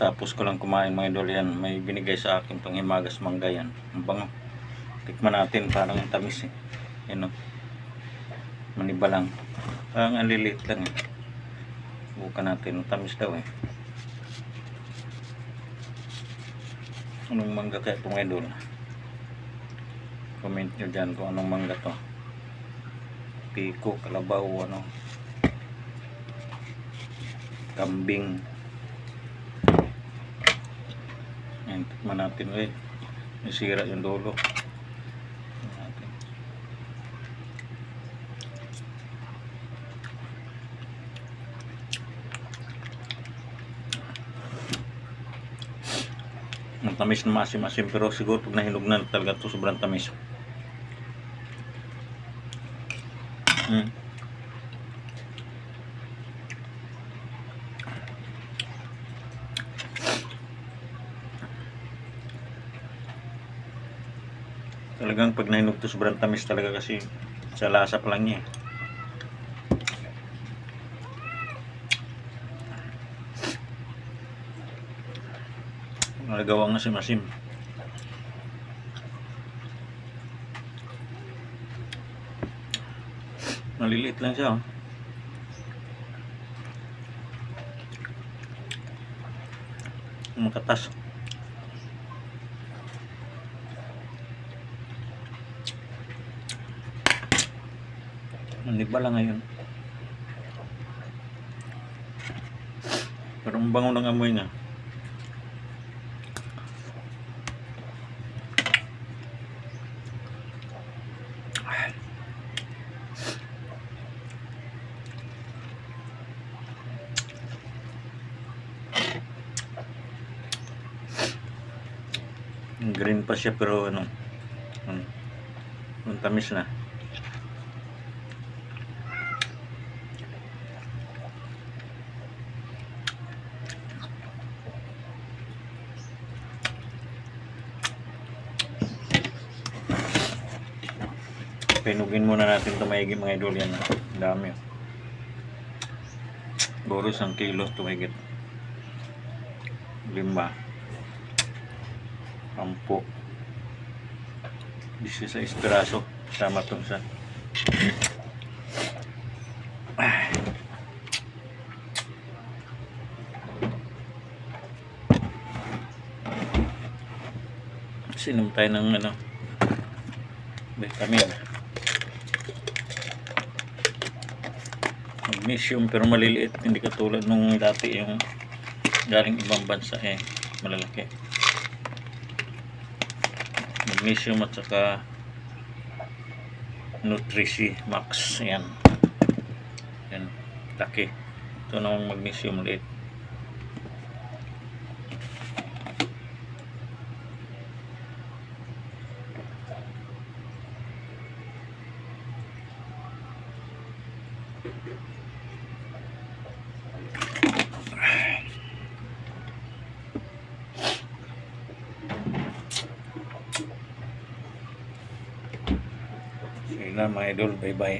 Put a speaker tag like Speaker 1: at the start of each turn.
Speaker 1: Tapos ko lang kumain mga idol yan. May binigay sa akin pang himagas mangga yan. Ang bango. Tikman natin, parang ang tamis eh. Yan o. Maniba lang. Parang ang lilit lang eh. Bukan natin. Ang tamis daw eh. Anong mangga kaya itong idol? Comment nyo dyan kung anong mangga to. Piko, kalabaw, ano, kambing. Ayan, tikman natin ulit. Nasira yung dulo. Ang tamis na masim-masim, pero siguro pag nahinog na talaga ito, sobrang tamis. Talagang pag nahinog ito, sobrang tamis talaga kasi sa lasa pa lang niya. Nagawang masim-masim. Maliliit lang siya oh. Makatas. Maniba lang ngayon. Pero ang bango ng amoy niya. Green pa siya pero ano, ang tamis na. Pinugin muna natin ito maigi mga idol yan. Ang dami. Siguro 1 kilo ito mahigit. 5. 10. 16 piraso. Sama itong sa sinom tayo ng ano, vitamin. Magnesium pero maliliit, hindi katulad nung dati yung galing ibang bansa eh, malalaki. Magnesium at saka Nutrici Max, yan. Yan, laki. Ito namang magnesium liit. Sige na mga idol, bye bye.